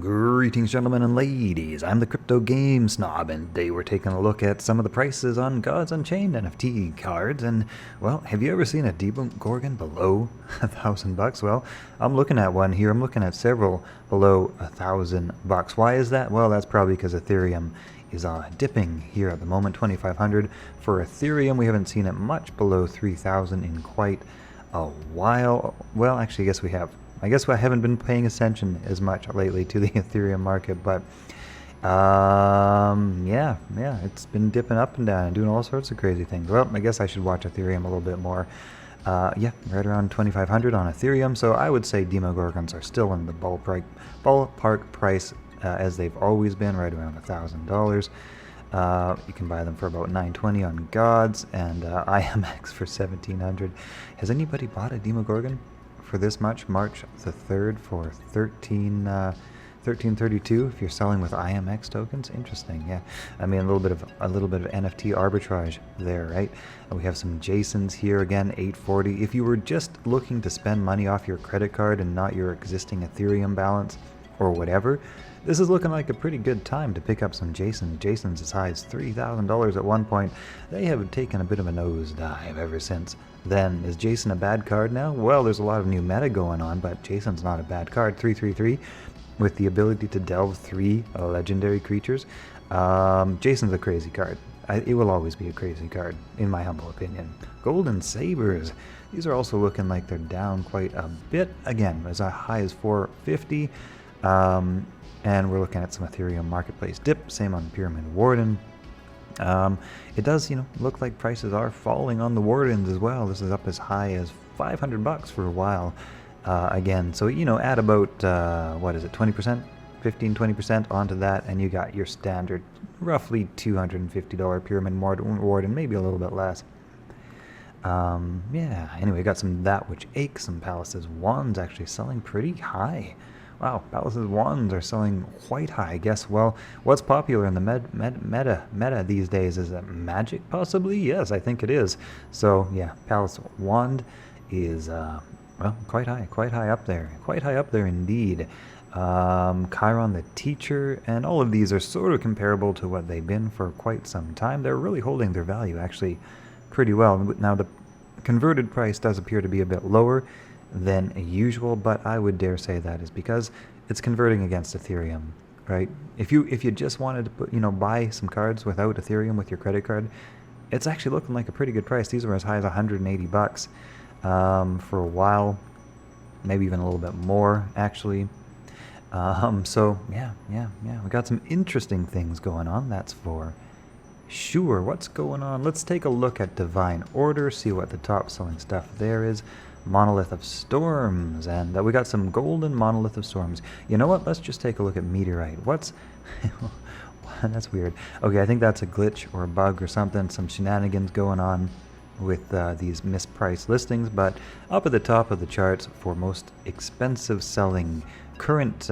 Greetings, gentlemen and ladies. I'm the Crypto Game Snob, and today we're taking a look at some of the prices on God's Unchained NFT cards. And, well, have you ever seen a Demogorgon below $1,000? Well, I'm looking at one here. I'm looking at several below $1,000. Why is that? Well, that's probably because Ethereum is dipping here at the moment, 2,500 for Ethereum. We haven't seen it much below 3,000 in quite a while. Well, actually, I guess we have. I guess I haven't been paying attention as much lately to the Ethereum market, but yeah, it's been dipping up and down and doing all sorts of crazy things. Well, I guess I should watch Ethereum a little bit more. Yeah, right around 2,500 on Ethereum, so I would say Demogorgons are still in the ballpark price as they've always been, right around $1,000. You can buy them for about $920 on Gods, and IMX for $1,700. Has anybody bought a Demogorgon for this much? March the 3rd for 1332 if you're selling with IMX tokens. Interesting. Yeah, I mean a little bit of NFT arbitrage there, right? And we have some Jasons here again, 840. If you were just looking to spend money off your credit card and not your existing Ethereum balance or whatever, this is looking like a pretty good time to pick up some Jasons. Jasons as high as $3,000 at one point. They have taken a bit of a nosedive ever since then. Is Jason a bad card now? Well, there's a lot of new meta going on, but Jason's not a bad card. 333 with the ability to delve 3 legendary creatures. Jason's a crazy card. It will always be a crazy card, in my humble opinion. Golden Sabers. These are also looking like they're down quite a bit. Again, as high as 450. And we're looking at some Ethereum marketplace dip. Same on Pyramid Warden. It does, look like prices are falling on the Wardens as well. This is up as high as $500 for a while. Again, so add about what is it, 20%, 15-20% onto that, and you got your standard, roughly $250 Pyramid Warden, maybe a little bit less. Yeah. Anyway, got some That Which Aches, some Palace's Wands actually selling pretty high. Wow, Palace's Wands are selling quite high. I guess, well, what's popular in the meta these days? Is it magic, possibly? Yes, I think it is. So, yeah, Palace Wand is, well, quite high up there. Quite high up there indeed. Chiron the Teacher, and all of these are sort of comparable to what they've been for quite some time. They're really holding their value, actually, pretty well. Now, the converted price does appear to be a bit lower than usual, but I would dare say that is because it's converting against Ethereum, right? If you just wanted to put, buy some cards without Ethereum with your credit card, it's actually looking like a pretty good price. These were as high as $180 for a while, maybe even a little bit more actually. So yeah, we got some interesting things going on, that's for sure. What's going on? Let's take a look at Divine Order, see what the top selling stuff there is. Monolith of Storms, and we got some golden Monolith of Storms. You know what? Let's just take a look at Meteorite. What's that's weird. Okay, I think that's a glitch or a bug or something. Some shenanigans going on with these mispriced listings. But up at the top of the charts for most expensive selling current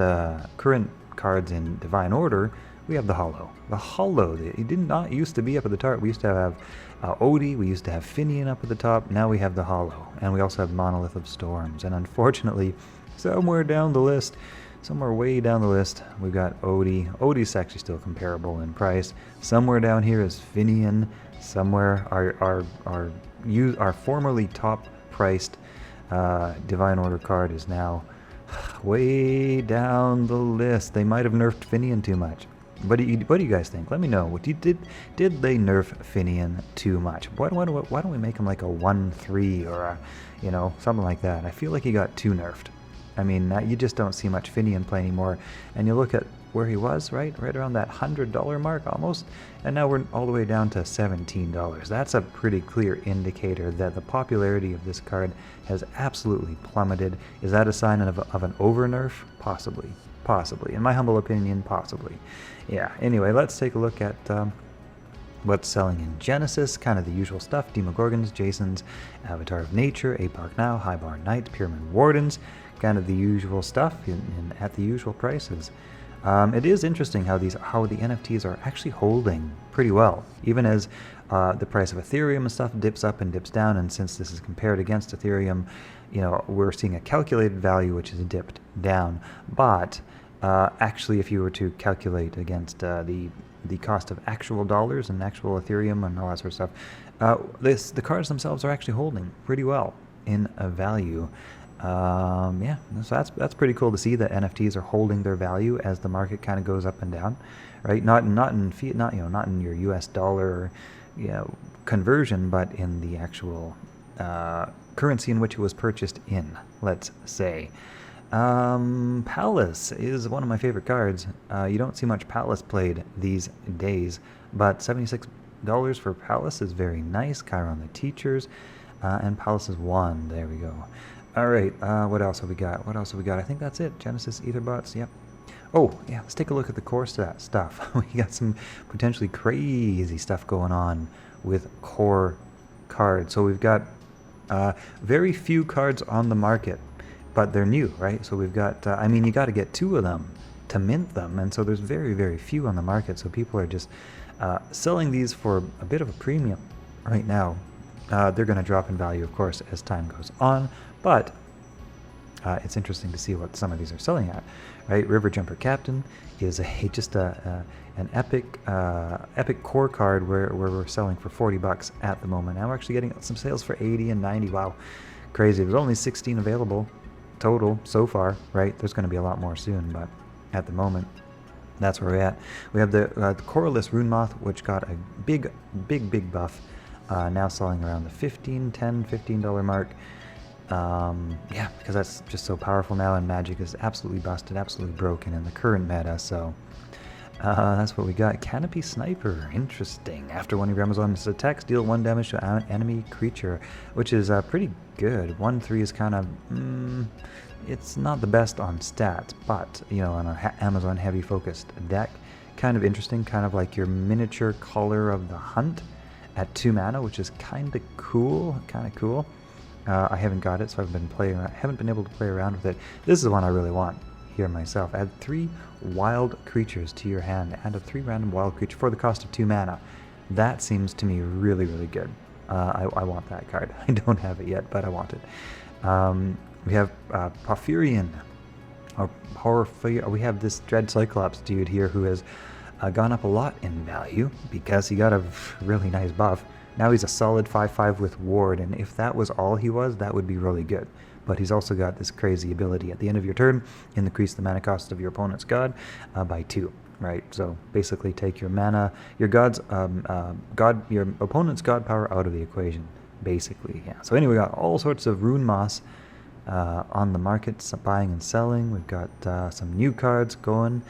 cards in Divine Order, we have the Hollow. The Hollow, it did not used to be up at the top. We used to have Odie, we used to have Finian up at the top. Now we have the Hollow, and we also have Monolith of Storms. And unfortunately, somewhere down the list, somewhere way down the list, we've got Odie. Odie's actually still comparable in price. Somewhere down here is Finian. Somewhere our formerly top priced Divine Order card is now way down the list. They might have nerfed Finian too much. What do you guys think? Let me know. Did they nerf Finian too much? Why don't we make him like a 1-3 or a, something like that? I feel like he got too nerfed. I mean, you just don't see much Finian play anymore. And you look at where he was, right around that $100 mark almost, and now we're all the way down to $17. That's a pretty clear indicator that the popularity of this card has absolutely plummeted. Is that a sign of an over nerf? Possibly. In my humble opinion, possibly. Yeah, anyway, let's take a look at what's selling in Genesis. Kind of the usual stuff. Demogorgons, Jasons, Avatar of Nature, Apoc Now, High Bar Knight, Pyramid Wardens. Kind of the usual stuff at the usual prices. It is interesting how the NFTs are actually holding pretty well, even as the price of Ethereum and stuff dips up and dips down. And since this is compared against Ethereum, we're seeing a calculated value which is dipped down. But Actually, if you were to calculate against the cost of actual dollars and actual Ethereum and all that sort of stuff, the cards themselves are actually holding pretty well in a value. Yeah, so that's pretty cool to see that NFTs are holding their value as the market kind of goes up and down, right? Not in fiat, not in your U.S. dollar, conversion, but in the actual currency in which it was purchased in. Let's say. Palace is one of my favorite cards. You don't see much Palace played these days, but $76 for Palace is very nice. Chiron the Teachers, and Palace's Wand. There we go. All right, what else have we got? I think that's it. Genesis Etherbots, yep. Oh, yeah, let's take a look at the core stuff. We got some potentially crazy stuff going on with core cards. So we've got very few cards on the market, but they're new, right? So we've got, I mean, you got to get 2 of them to mint them, and so there's very, very few on the market. So people are just selling these for a bit of a premium right now. They're going to drop in value, of course, as time goes on, but it's interesting to see what some of these are selling at, right? River Jumper Captain is an epic core card where we're selling for $40 at the moment. Now we're actually getting some sales for 80 and 90. Wow, crazy. There's only 16 available total so far, right? There's going to be a lot more soon, but at the moment, that's where we're at. We have the Cordless Rune Moth, which got a big buff, now selling around the $15 mark. Yeah, because that's just so powerful now, and Magic is absolutely busted, absolutely broken in the current meta, so that's what we got. Canopy Sniper, interesting. After one of your Amazon's attacks, deal 1 damage to an enemy creature, which is pretty good. 1/3 is kind of, it's not the best on stats, but, on an Amazon heavy focused deck, kind of interesting, kind of like your miniature Color of the Hunt at 2 mana, which is kind of cool, I haven't got it, so haven't been able to play around with it. This is the one I really want here myself. Add 3 wild creatures to your hand. Add a 3 random wild creature for the cost of 2 mana. That seems to me really, really good. I want that card. I don't have it yet, but I want it. We have Porphyrion, we have this Dred Cyclops dude here who has gone up a lot in value because he got a really nice buff. Now he's a solid 5/5 with Ward, and if that was all he was, that would be really good. But he's also got this crazy ability. At the end of your turn, increase the mana cost of your opponent's god by 2. Right, so basically take your mana, your your opponent's god power out of the equation. Basically, yeah. So anyway, we got all sorts of Rune Moss on the market, some buying and selling. We've got some new cards going.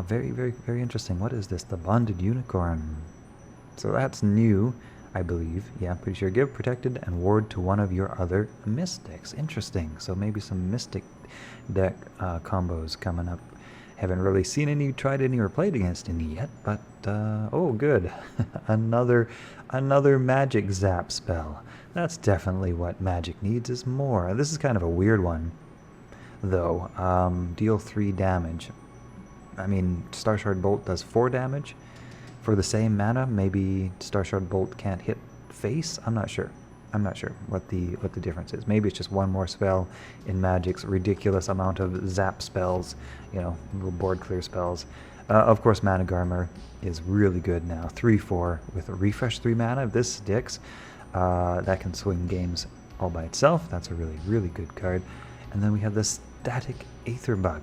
Very, very, very interesting. What is this? The Bonded Unicorn. So that's new, I believe. Yeah, pretty sure. Give protected and ward to one of your other mystics. Interesting. So maybe some mystic deck combos coming up. Haven't really seen any, tried any, or played against any yet, but oh, good. another magic zap spell. That's definitely what Magic needs, is more. This is kind of a weird one, though. Deal 3 damage. I mean, Starshard Bolt does 4 damage for the same mana. Maybe Starshard Bolt can't hit face? I'm not sure what the difference is. Maybe it's just one more spell in Magic's ridiculous amount of zap spells, little board clear spells. Of course, Mana Garmer is really good now. 3/4 with a refresh 3 mana. If this sticks, that can swing games all by itself. That's a really, really good card. And then we have the Static Aetherbug.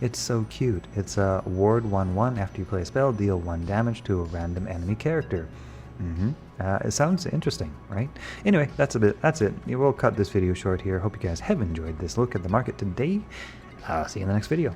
It's so cute. It's a ward 1/1. After you play a spell, deal 1 damage to a random enemy character. It sounds interesting, right? Anyway, that's it. We'll cut this video short here. Hope you guys have enjoyed this look at the market today. See you in the next video.